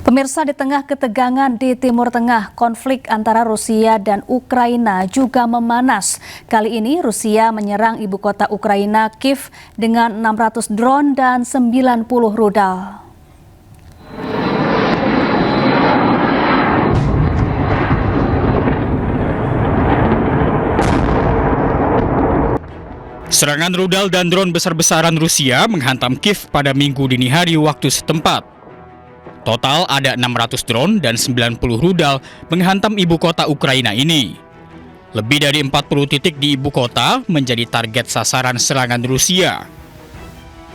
Pemirsa, di tengah ketegangan di Timur Tengah, konflik antara Rusia dan Ukraina juga memanas. Kali ini Rusia menyerang ibu kota Ukraina, Kiev, dengan 600 drone dan 90 rudal. Serangan rudal dan drone besar-besaran Rusia menghantam Kiev pada Minggu dini hari waktu setempat. Total ada 600 drone dan 90 rudal menghantam ibu kota Ukraina ini. Lebih dari 40 titik di ibu kota menjadi target sasaran serangan Rusia.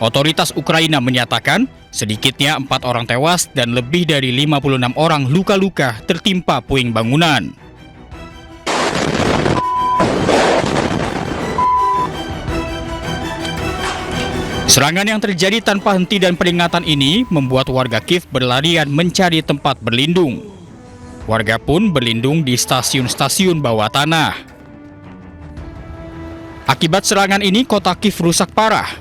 Otoritas Ukraina menyatakan sedikitnya 4 orang tewas dan lebih dari 56 orang luka-luka tertimpa puing bangunan. Serangan yang terjadi tanpa henti dan peringatan ini membuat warga Kiev berlarian mencari tempat berlindung. Warga pun berlindung di stasiun-stasiun bawah tanah. Akibat serangan ini, kota Kiev rusak parah.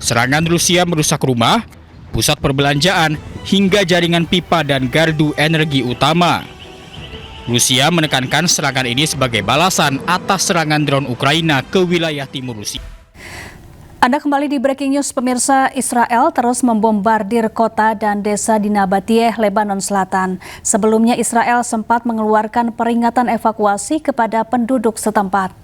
Serangan Rusia merusak rumah, pusat perbelanjaan, hingga jaringan pipa dan gardu energi utama. Rusia menekankan serangan ini sebagai balasan atas serangan drone Ukraina ke wilayah timur Rusia. Anda kembali di Breaking News, pemirsa. Israel terus membombardir kota dan desa di Nabatieh, Lebanon Selatan. Sebelumnya Israel sempat mengeluarkan peringatan evakuasi kepada penduduk setempat.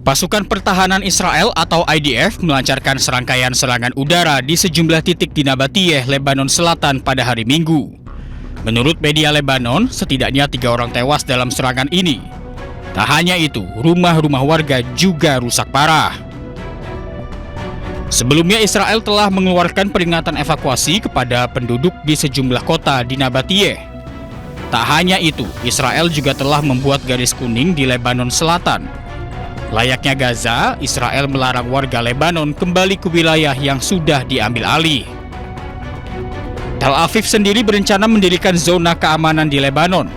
Pasukan Pertahanan Israel atau IDF melancarkan serangkaian serangan udara di sejumlah titik di Nabatieh, Lebanon Selatan pada hari Minggu. Menurut media Lebanon, setidaknya 3 orang tewas dalam serangan ini. Tak hanya itu, rumah-rumah warga juga rusak parah. Sebelumnya Israel telah mengeluarkan peringatan evakuasi kepada penduduk di sejumlah kota di Nabatieh. Tak hanya itu, Israel juga telah membuat garis kuning di Lebanon Selatan. Layaknya Gaza, Israel melarang warga Lebanon kembali ke wilayah yang sudah diambil alih. Tel Aviv sendiri berencana mendirikan zona keamanan di Lebanon.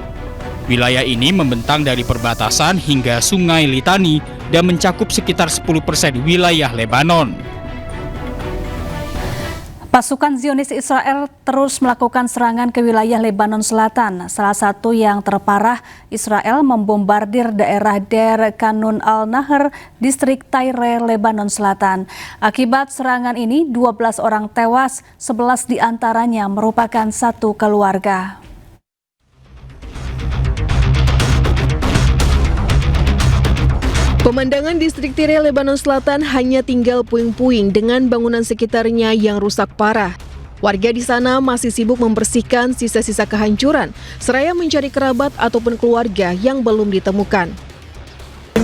Wilayah ini membentang dari perbatasan hingga Sungai Litani dan mencakup sekitar 10% wilayah Lebanon. Pasukan Zionis Israel terus melakukan serangan ke wilayah Lebanon Selatan. Salah satu yang terparah, Israel membombardir daerah Der Kanun al-Nahr, distrik Tyre, Lebanon Selatan. Akibat serangan ini, 12 orang tewas, 11 diantaranya merupakan satu keluarga. Pemandangan distrik Tyre, Lebanon Selatan hanya tinggal puing-puing dengan bangunan sekitarnya yang rusak parah. Warga di sana masih sibuk membersihkan sisa-sisa kehancuran, seraya mencari kerabat ataupun keluarga yang belum ditemukan.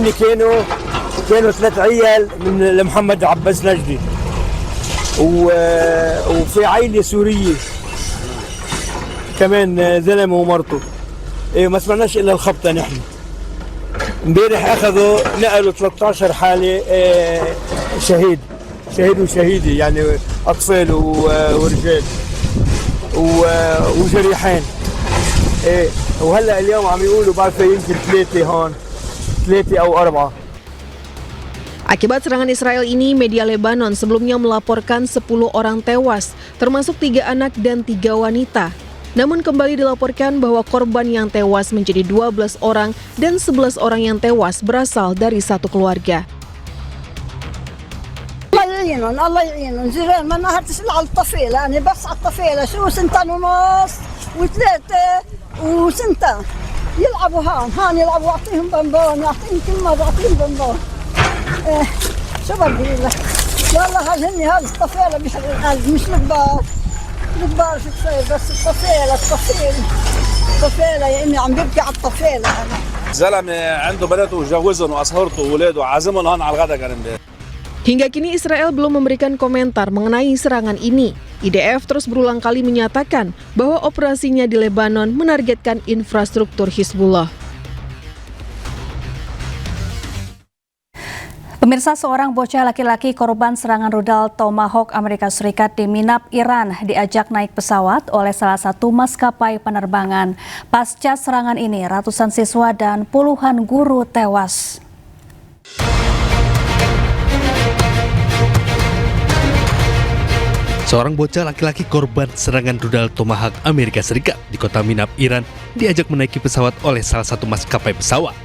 Ini كانوا 3 عيال من محمد عباس نجدي وفي عائلة سورية كمان زلمة ومرته ما سمعناش إلا الخبطة نحن. امبارح اخذوا نقلوا 13 حاله شهيد وشهيده يعني اطفال ورجال وجريحين وهلا اليوم عم يقولوا بعد يمكن 3 هون 3 أو 4. Akibat serangan Israel ini, media Lebanon sebelumnya melaporkan 10 orang tewas, termasuk 3 anak dan 3 wanita. Namun kembali dilaporkan bahwa korban yang tewas menjadi 12 orang dan 11 orang yang tewas berasal dari satu keluarga. الله يعينهم زين ما نهرتش على الطفيله انا بس على الطفيله شو 2 ونص و3 وسنتين يلعبوا هان يلعبوا اعطيهم بنبون اعطيهم كل مره اعطيهم بنبون شو بدي لك والله هاجني هذا الطفيله مش القلب مش الكبار الكبار شو تصير بس الطفيله يا امي عم ببكي على الطفيله انا زلمه عنده بناته وجوزهم واصهرته واولاده وعازمهم هون على الغداء كان امبارح. Hingga kini Israel belum memberikan komentar mengenai serangan ini. IDF terus berulang kali menyatakan bahwa operasinya di Lebanon menargetkan infrastruktur Hizbullah. Pemirsa, seorang bocah laki-laki korban serangan rudal Tomahawk Amerika Serikat di Minab, Iran diajak naik pesawat oleh salah satu maskapai penerbangan. Pasca serangan ini, ratusan siswa dan puluhan guru tewas. Seorang bocah laki-laki korban serangan rudal Tomahawk Amerika Serikat di kota Minab, Iran diajak menaiki pesawat oleh salah satu maskapai pesawat.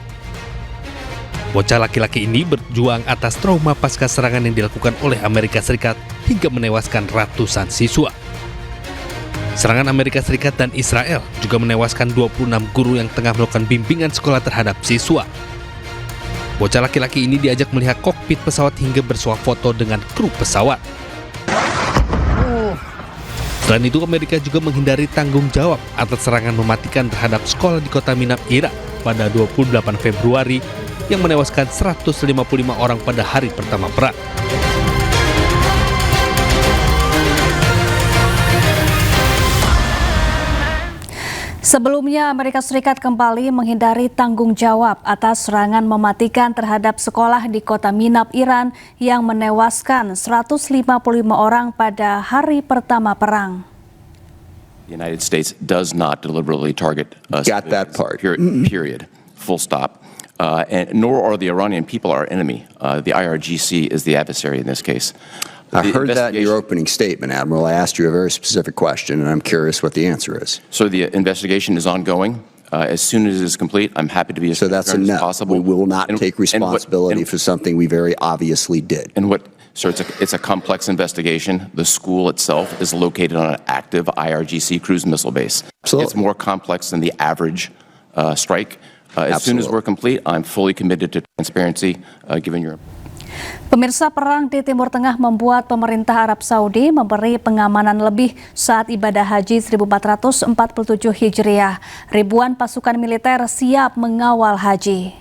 Bocah laki-laki ini berjuang atas trauma pasca serangan yang dilakukan oleh Amerika Serikat hingga menewaskan ratusan siswa. Serangan Amerika Serikat dan Israel juga menewaskan 26 guru yang tengah melakukan bimbingan sekolah terhadap siswa. Bocah laki-laki ini diajak melihat kokpit pesawat hingga bersuah foto dengan kru pesawat. Selain itu, Amerika juga menghindari tanggung jawab atas serangan mematikan terhadap sekolah di kota Minab, Irak pada 28 Februari yang menewaskan 155 orang pada hari pertama perang. Sebelumnya, Amerika Serikat kembali menghindari tanggung jawab atas serangan mematikan terhadap sekolah di kota Minab, Iran yang menewaskan 155 orang pada hari pertama perang. The United States does not deliberately target Got that part. Period. Full stop. And nor are the Iranian people our enemy. The IRGC is the adversary in this case. I heard that in your opening statement, Admiral. I asked you a very specific question, and I'm curious what the answer is. So the investigation is ongoing. As soon as it is complete, I'm happy to be as So that's a transparent as no. possible. We will not take responsibility and for something we very obviously did. So it's a complex investigation. The school itself is located on an active IRGC cruise missile base. Absolutely. It's more complex than the average strike. As soon as we're complete, I'm fully committed to transparency, given your... Pemirsa, perang di Timur Tengah membuat pemerintah Arab Saudi memberi pengamanan lebih saat ibadah haji 1447 Hijriah. Ribuan pasukan militer siap mengawal haji.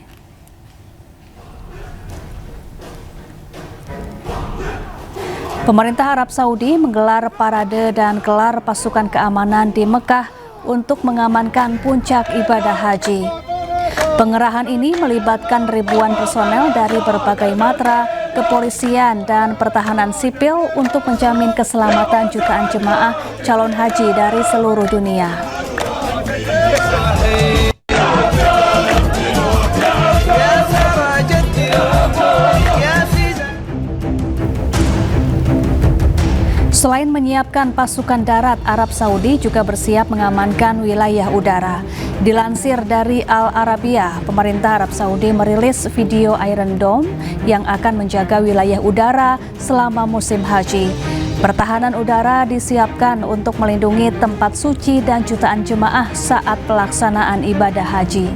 Pemerintah Arab Saudi menggelar parade dan gelar pasukan keamanan di Mekah untuk mengamankan puncak ibadah haji. Pengerahan ini melibatkan ribuan personel dari berbagai matra, kepolisian, dan pertahanan sipil untuk menjamin keselamatan jutaan jemaah calon haji dari seluruh dunia. Selain menyiapkan pasukan darat, Arab Saudi juga bersiap mengamankan wilayah udara. Dilansir dari Al Arabiya, pemerintah Arab Saudi merilis video Iron Dome yang akan menjaga wilayah udara selama musim haji. Pertahanan udara disiapkan untuk melindungi tempat suci dan jutaan jemaah saat pelaksanaan ibadah haji.